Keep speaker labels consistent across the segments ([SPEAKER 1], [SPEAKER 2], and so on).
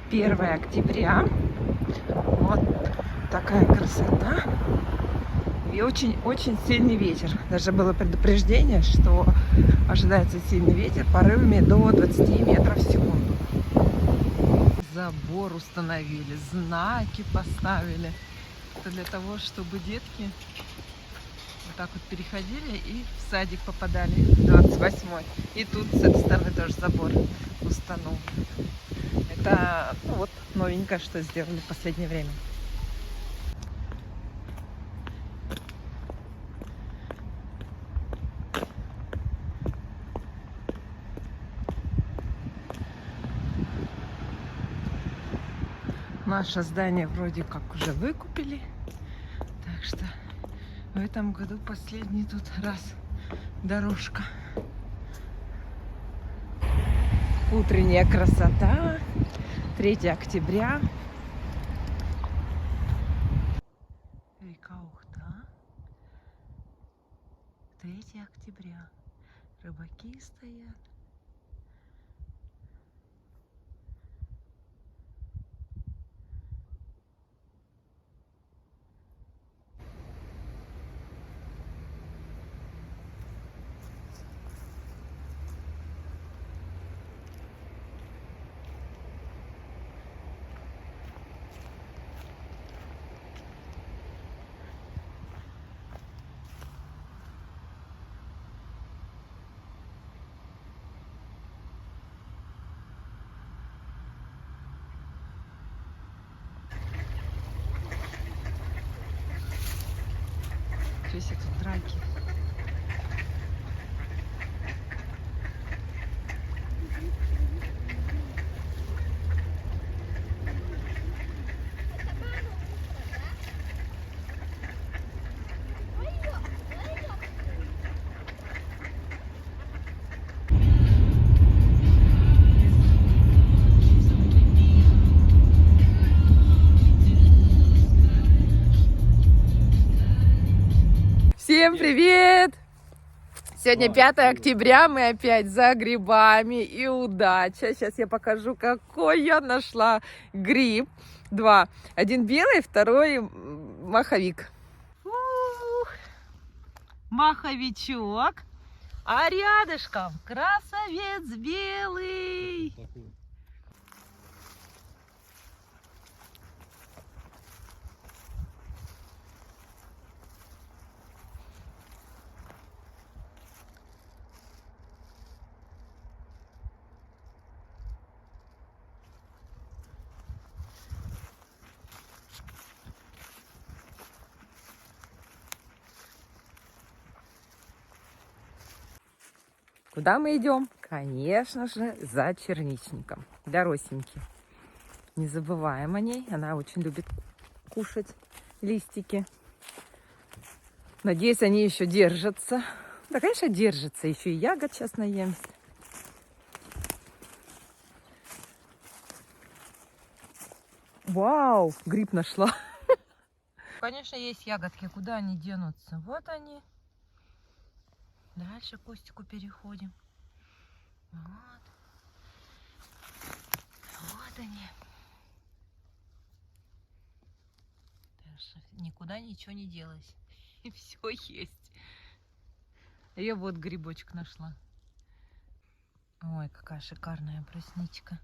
[SPEAKER 1] 1 октября. Вот такая красота. И очень-очень сильный ветер. Даже было предупреждение, что ожидается сильный ветер порывами до 20 метров в секунду. Забор установили, знаки поставили. Это для того, чтобы детки вот так вот переходили и в садик попадали, 28-й. И тут с этой стороны тоже забор установлен. Это вот новенькое, что сделали в последнее время. Наше здание вроде как уже выкупили. Так что в этом году последний тут раз дорожка. Утренняя красота. 3 октября. Река Ухта. 3 октября. Рыбаки стоят. Здесь тут драки. Всем привет! Сегодня 5 октября, мы опять за грибами, и удача. Сейчас я покажу, какой я нашла гриб. 2. Один белый, второй маховик. Маховичок. А рядышком красавец белый. Куда мы идем? Конечно же, за черничником. Для Росеньки. Не забываем о ней. Она очень любит кушать листики. Надеюсь, они еще держатся. Да, конечно, держатся. Еще и ягод сейчас наемся. Вау! Гриб нашла. Конечно, есть ягодки. Куда они денутся? Вот они. Дальше к кустику переходим. Вот. Вот они. Так что никуда ничего не делось. И все есть. Я вот грибочек нашла. Ой, какая шикарная брусничка.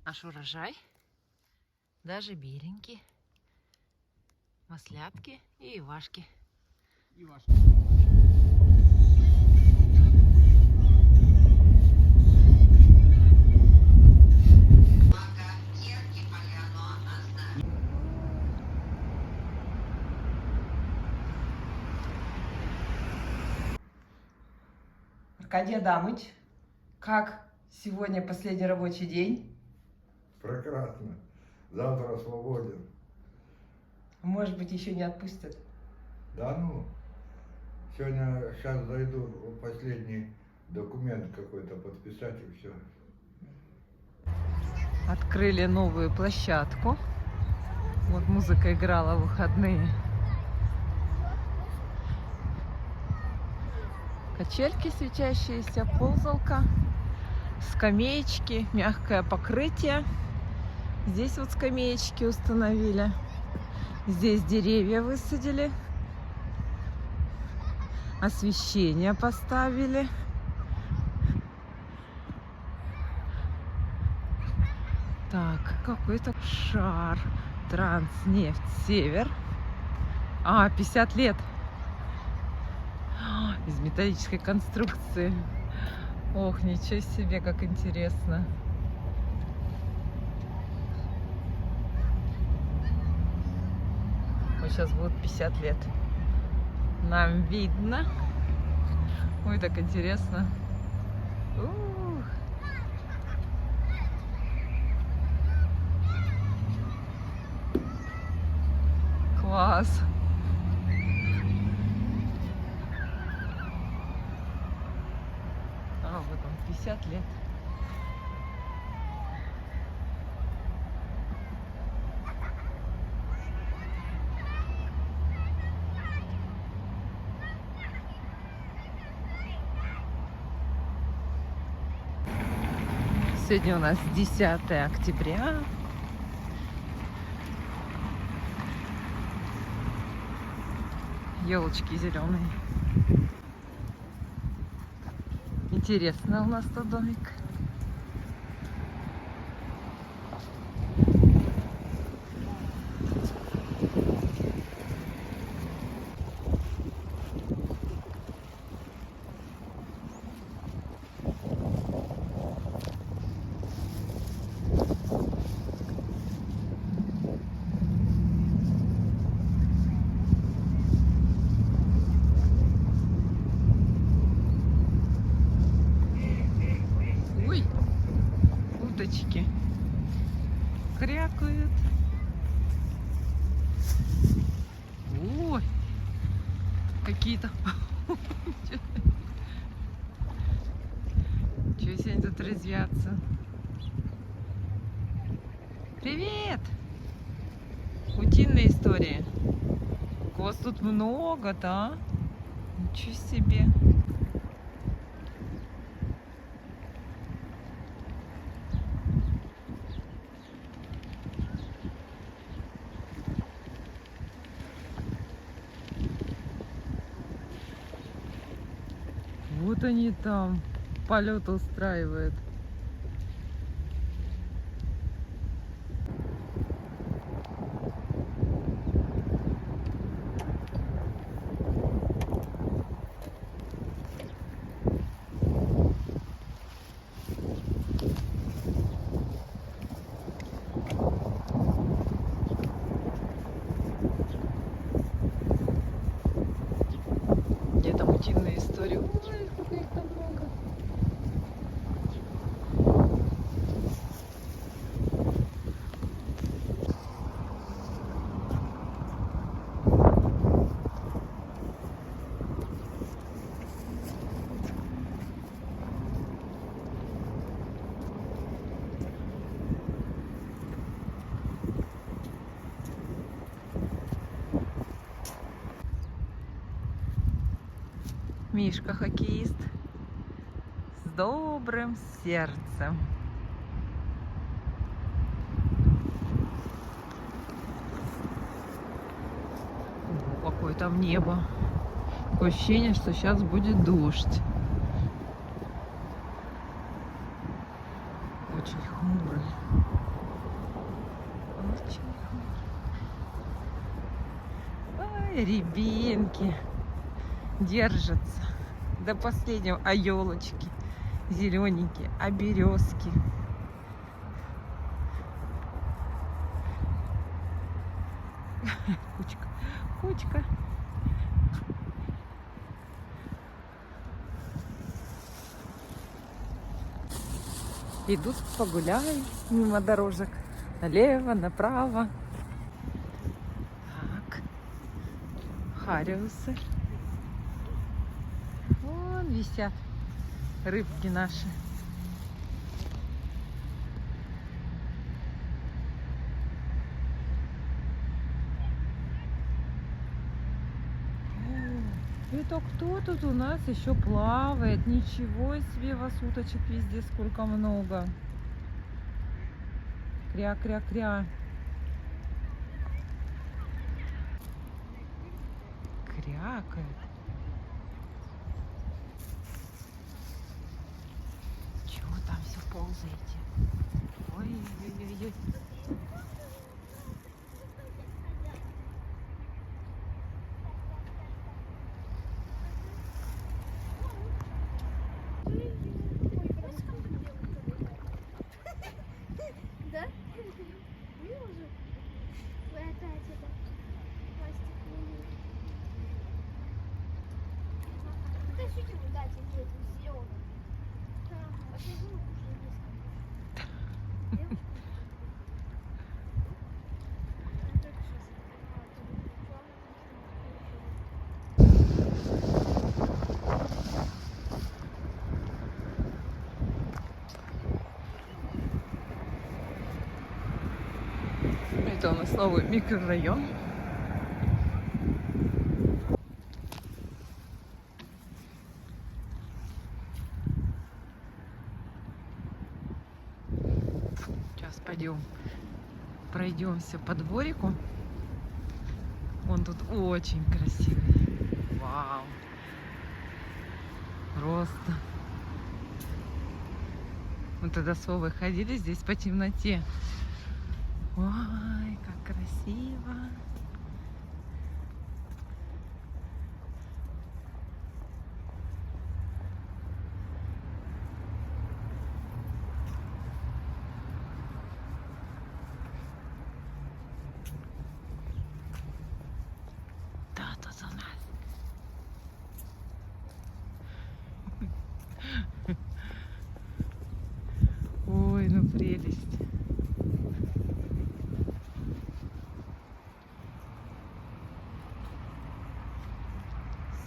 [SPEAKER 1] Наш урожай. Даже беленькие. Маслятки и ивашки. Аркадий Адамыч, как сегодня последний рабочий день?
[SPEAKER 2] Прекрасно. Завтра свободен.
[SPEAKER 1] Может быть, еще не отпустят?
[SPEAKER 2] Да ну. Сегодня, сейчас зайду, последний документ какой-то подписать и все.
[SPEAKER 1] Открыли новую площадку. Вот музыка играла в выходные. Качельки свечащиеся, ползалка, скамеечки, мягкое покрытие. Здесь вот скамеечки установили. Здесь деревья высадили. Освещение поставили. Так, какой-то шар. Транснефть Север. 50 лет. Из металлической конструкции. Ох, ничего себе, как интересно. Вот сейчас будет 50 лет. Нам видно. Ой, так интересно. Ух. Класс. Вот он, 50 лет. Сегодня у нас 10 октября. Елочки зеленые. Интересно у нас тут домик. Ой, уточки крякают. Ой, какие-то. Чего себе они тут резвятся? Привет! Утиные истории. У вас тут много, да? Ничего себе. Вот они там полет устраивают. Где там утиные истории? Ой, сколько их там много. Мишка хоккеист с добрым сердцем. О, какое там небо. Такое ощущение, что сейчас будет дождь. Очень хмурый. Очень хмурый. Ой, рябинки держатся до последнего. А елочки зелененькие, а березки. Кучка, кучка. Идут погуляем мимо дорожек. Налево, направо. Так. Хариусы. Вон висят рыбки наши. О, это кто тут у нас еще плавает? Ничего себе, вас уточек везде сколько много. Кря-кря-кря. Крякает. Чего там все ползаете? Ой-ой-ой-ой.
[SPEAKER 3] Да? Вижу. Вы опять это пластик. Тащите вы дайте мне эту зеленую. А зеленую уже несколько. Девушка.
[SPEAKER 1] Это у нас новый микрорайон. Сейчас пойдем, пройдемся по дворику. Он тут очень красивый. Вау! Просто. Мы тогда с Вовой ходили здесь по темноте. Ой, как красиво. Да, тут у нас. Ой, ну прелесть.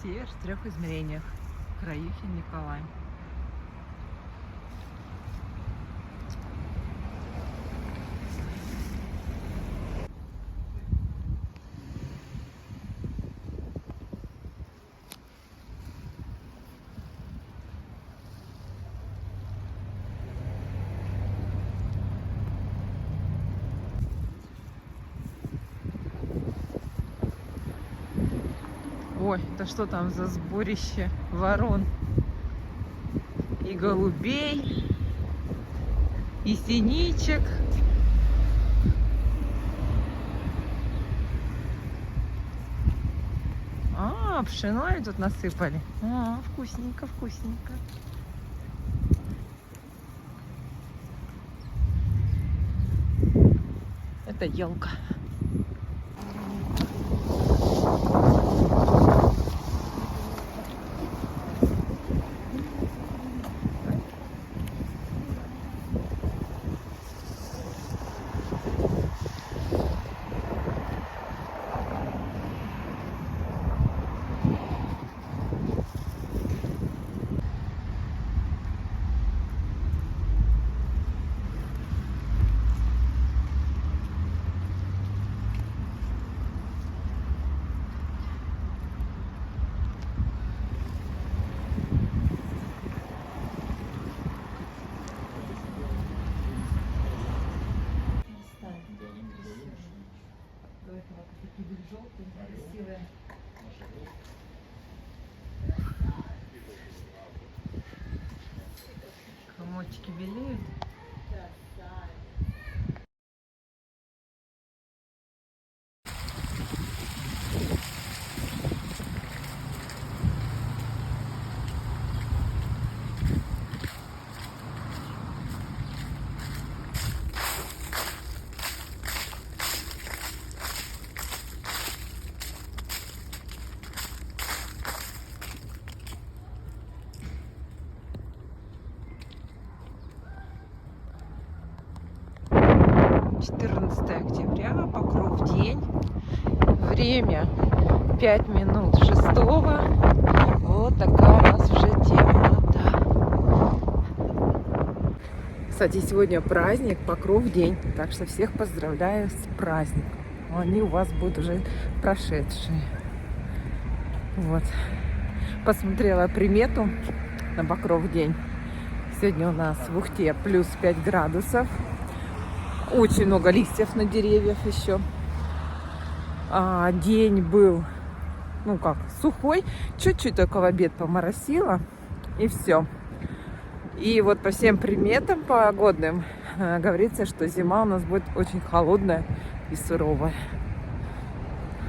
[SPEAKER 1] Север в 3 измерениях. Краюхин Николай. Ой, это что там за сборище ворон и голубей, и синичек. А, пшено они тут насыпали. А, вкусненько, вкусненько. Это елка. Красивые. Комочки белеют. Октября, Покров день. Время 5 минут 6. Вот такая у нас уже темнота. Кстати, сегодня праздник, Покров день. Так что всех поздравляю с праздником. Они у вас будут уже прошедшие. Вот. Посмотрела примету на Покров день. Сегодня у нас в Ухте плюс 5 градусов. Очень много листьев на деревьях еще. День был, ну как, сухой. Чуть-чуть только в обед поморосило. И все. И вот по всем приметам погодным говорится, что зима у нас будет очень холодная и суровая.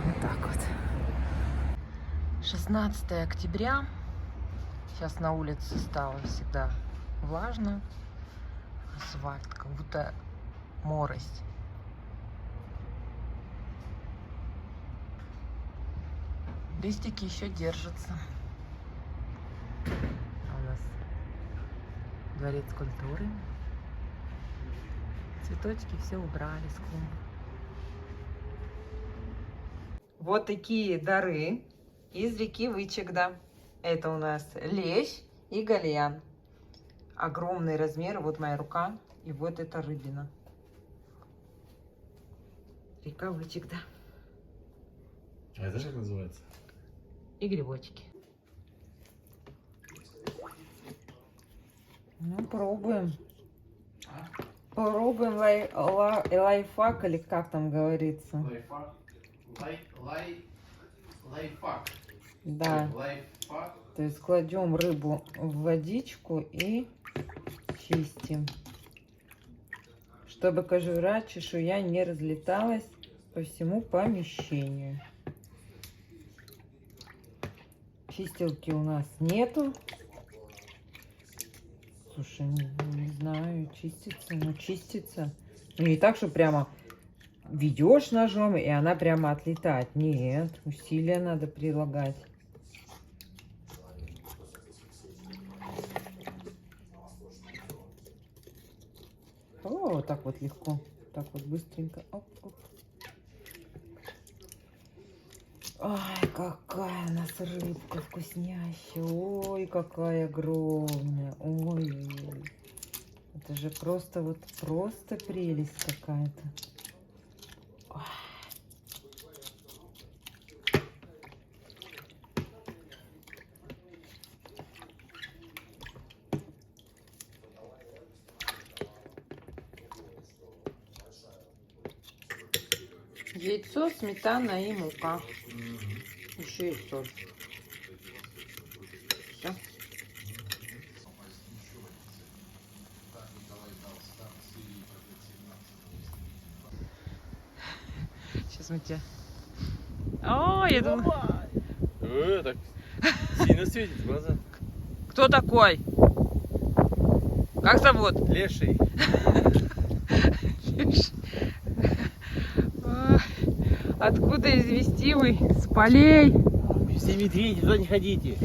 [SPEAKER 1] Вот так вот. 16 октября. Сейчас на улице стало всегда влажно. Асфальт, как будто морось. Листики еще держатся. У нас дворец культуры. Цветочки все убрали с клумб. Вот такие дары из реки Вычегда. Это у нас лещ и гальян. Огромный размер. Вот моя рука. И вот эта рыбина. Река Вычегда.
[SPEAKER 4] А это же как называется?
[SPEAKER 1] И грибочки. Ну, пробуем. Пробуем лайфхак, или как там говорится.
[SPEAKER 4] Лайфхак. Лайфхак.
[SPEAKER 1] Да.
[SPEAKER 4] Лайфхак.
[SPEAKER 1] То есть кладем рыбу в водичку и чистим, чтобы кожура, чешуя не разлеталась по всему помещению. Чистилки у нас нету. Слушай, не знаю, чистится, но чистится. Ну, не так, что прямо ведешь ножом, и она прямо отлетает. Нет, усилия надо прилагать. О, вот так вот легко. Так вот быстренько. Оп, оп. Ай, какая у нас рыбка вкуснящая. Ой, какая огромная. Ой, это же просто вот просто прелесть какая-то. Яйцо, сметана и мука. Еще и соль. Все. Сейчас мы тебя... О, я думаю...
[SPEAKER 4] Так сильно светит глаза.
[SPEAKER 1] Кто такой? Как зовут?
[SPEAKER 4] Леший.
[SPEAKER 1] Откуда извести вы? С полей?
[SPEAKER 4] Все медведи, туда не ходите.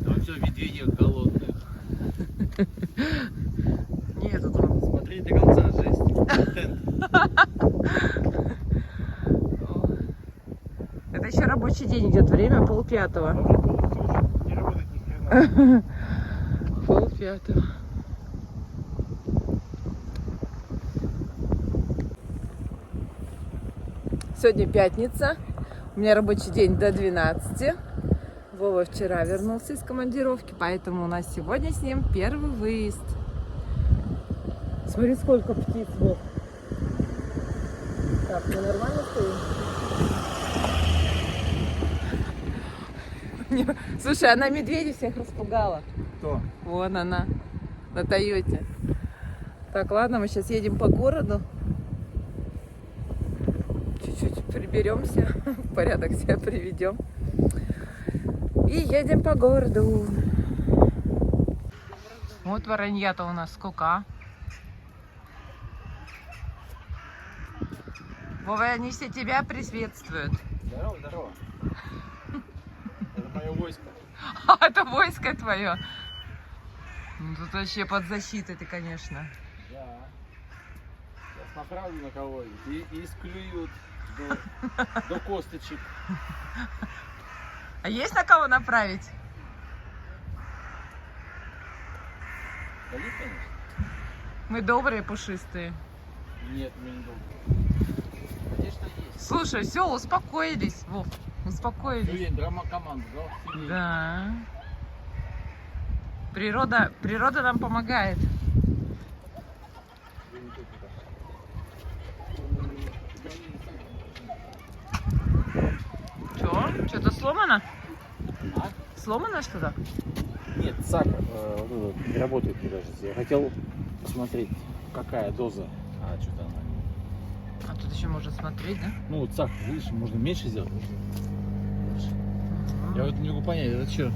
[SPEAKER 4] Там все медведи голодные.
[SPEAKER 1] Нет, тут он.
[SPEAKER 4] Смотри до конца, жесть.
[SPEAKER 1] Это еще рабочий день идет, время 4:30.
[SPEAKER 4] Не работает ни хрена.
[SPEAKER 1] 4:30. Сегодня пятница. У меня рабочий день до 12. Вова вчера вернулся из командировки, поэтому у нас сегодня с ним первый выезд. Смотри, сколько птиц, Вов. Так, мы нормально стоим? Слушай, она медведей всех распугала.
[SPEAKER 4] Кто?
[SPEAKER 1] Вон она, на Тойоте. Так, ладно, мы сейчас едем по городу. Чуть-чуть приберемся, в порядок себя приведем. И едем по городу. Вот воронья-то у нас сколько, а? Вова, они все тебя приветствуют.
[SPEAKER 4] Здорово, здорово. Это мое войско.
[SPEAKER 1] А, это войско твое. Ну, тут вообще под защитой ты, конечно.
[SPEAKER 4] Да. Сейчас направлю на кого-нибудь и склюют до косточек.
[SPEAKER 1] А есть на кого направить?
[SPEAKER 4] Да нет, конечно.
[SPEAKER 1] Мы добрые, пушистые.
[SPEAKER 4] Нет, у меня не долго. Конечно, есть.
[SPEAKER 1] Слушай, все, успокоились, Вов. Успокоились.
[SPEAKER 4] Сегодня драма команд, да?
[SPEAKER 1] Да. Природа нам помогает. Чё? Что-то сломано?
[SPEAKER 4] А?
[SPEAKER 1] Сломано что-то?
[SPEAKER 4] Нет, сахар вот этот не работает, мне кажется. Я хотел посмотреть, какая доза, а что-то она...
[SPEAKER 1] А тут еще можно смотреть, да?
[SPEAKER 4] Ну вот сахар, видишь, можно меньше сделать, можно больше. Я вот не могу понять, это что?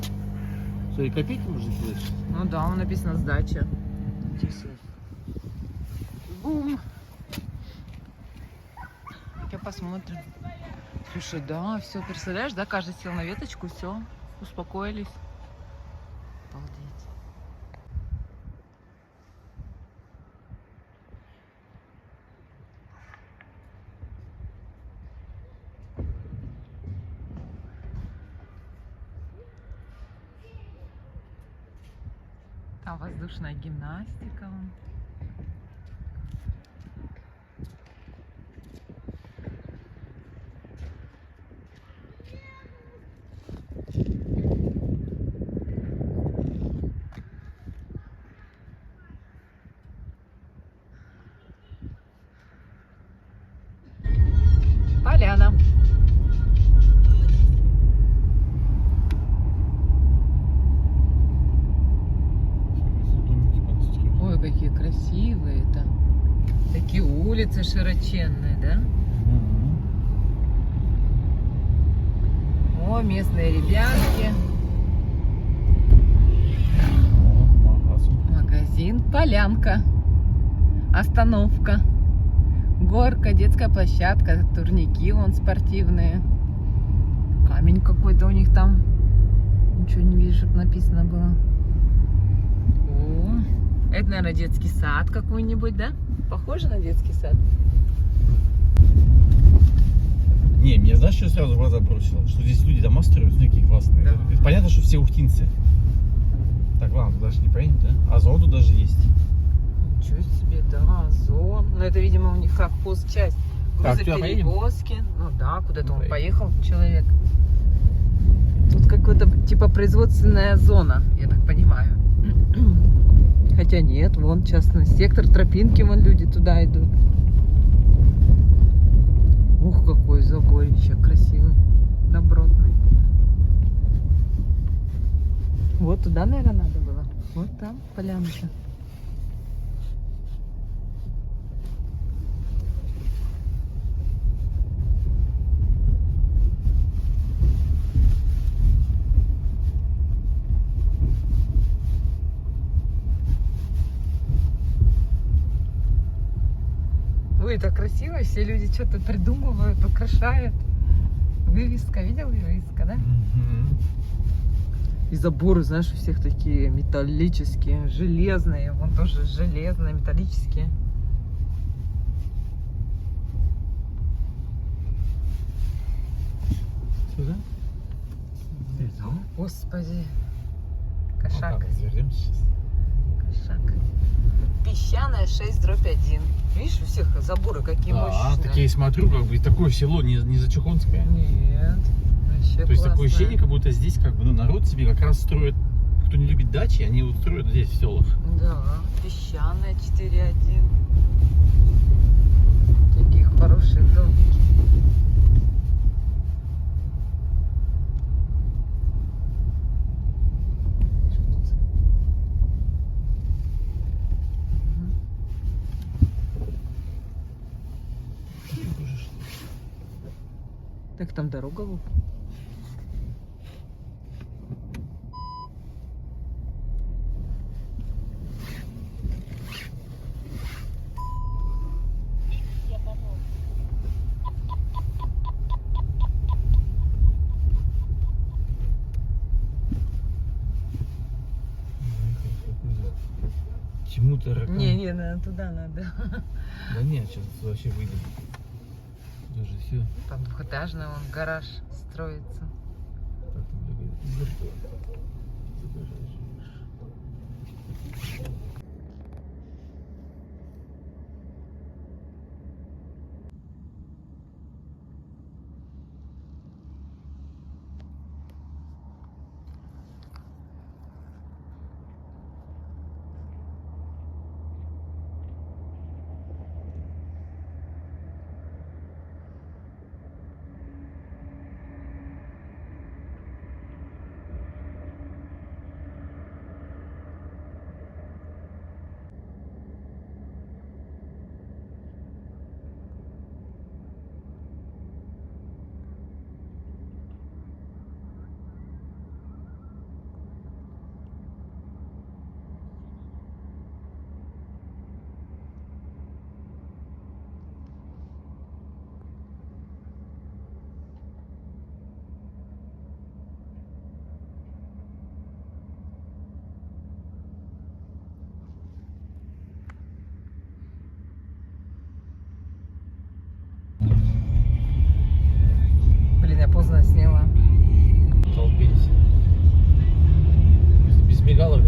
[SPEAKER 4] Что, и копейки можно кидать?
[SPEAKER 1] Ну да, он написано сдача. Бум. Я посмотрим. Слушай, да, все, представляешь, да, каждый сел на веточку, все, успокоились. Обалдеть. Там воздушная гимнастика. Вон. Поляна. Ой, какие красивые-то. Такие улицы широченные, да? О, местные ребятки. Магазин Полянка. Остановка. Горка, детская площадка, турники вон спортивные. Камень какой-то у них там. Ничего не вижу, чтобы написано было. О, это, наверное, детский сад какой-нибудь, да? Похоже на детский сад.
[SPEAKER 4] Не, мне знаешь, что сразу в глаза бросило? Что здесь люди дома строят, такие классные.
[SPEAKER 1] Да.
[SPEAKER 4] Это понятно, что все ухтинцы. Так, ладно, даже не поедем, да? Озон тут даже есть.
[SPEAKER 1] Ничего себе, да, Озон. Ну, это, видимо, у них как хозчасть.
[SPEAKER 4] Так, туда
[SPEAKER 1] Грузоперевозки. Ну да, куда-то
[SPEAKER 4] Ну,
[SPEAKER 1] он поехал, человек. Тут какая-то типа производственная зона, я так понимаю. Хотя нет, вон частный сектор, тропинки, вон люди туда идут. Ух, какой заборище красивый, добротный. Вот туда, наверное, надо было. Вот там полянка. Ой, так красиво, все люди что-то придумывают, украшают. Вывеска, видел вывеска, да? И заборы, знаешь, у всех такие металлические, железные. Вон тоже железные, металлические.
[SPEAKER 4] Сюда?
[SPEAKER 1] Господи. Кошак.
[SPEAKER 4] Развернемся сейчас.
[SPEAKER 1] Кошак. Песчаная 6/1. Видишь, у всех заборы какие мощные.
[SPEAKER 4] Так я и смотрю, как бы такое село не зачехонское.
[SPEAKER 1] Нет. Вообще
[SPEAKER 4] То есть такое
[SPEAKER 1] классное.
[SPEAKER 4] ощущение, как будто здесь как бы народ себе как раз строит, кто не любит дачи, они вот строят здесь в селах.
[SPEAKER 1] Да, песчаная 4/1. Такие хорошие домики. Так там дорога вот.
[SPEAKER 3] Я пошел.
[SPEAKER 4] Чему таракан?
[SPEAKER 1] Не, наверное, туда надо.
[SPEAKER 4] Да нет, сейчас вообще выйдем. Даже все.
[SPEAKER 1] Там двухэтажный вон гараж строится.
[SPEAKER 4] Так,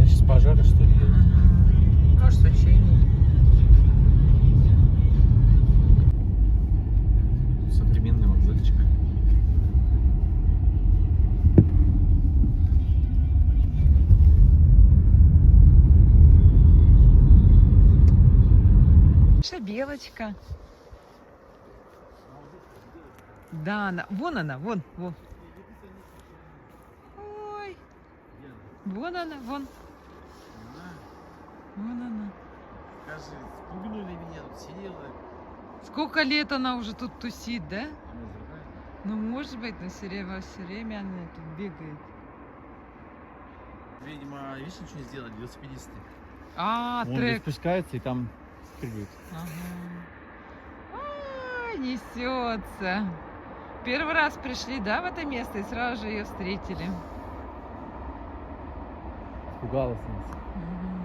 [SPEAKER 4] сейчас пожары, что ли?
[SPEAKER 1] Может, учение.
[SPEAKER 4] Современный вокзальчик.
[SPEAKER 1] Наша белочка. Да, вон она, вон. Ой, вон она, вон. Вон она.
[SPEAKER 4] Скажи, спугнули меня, тут сидела.
[SPEAKER 1] Сколько лет она уже тут тусит, да? Ну, может быть, но все время она тут бегает.
[SPEAKER 4] Видимо, видишь, ничего не сделали, велосипедисты.
[SPEAKER 1] А,
[SPEAKER 4] Он
[SPEAKER 1] трек.
[SPEAKER 4] спускается и там прыгают.
[SPEAKER 1] Ага. Ай, несется. Первый раз пришли, да, в это место и сразу же ее встретили.
[SPEAKER 4] Пугалась нас.
[SPEAKER 1] Мгм.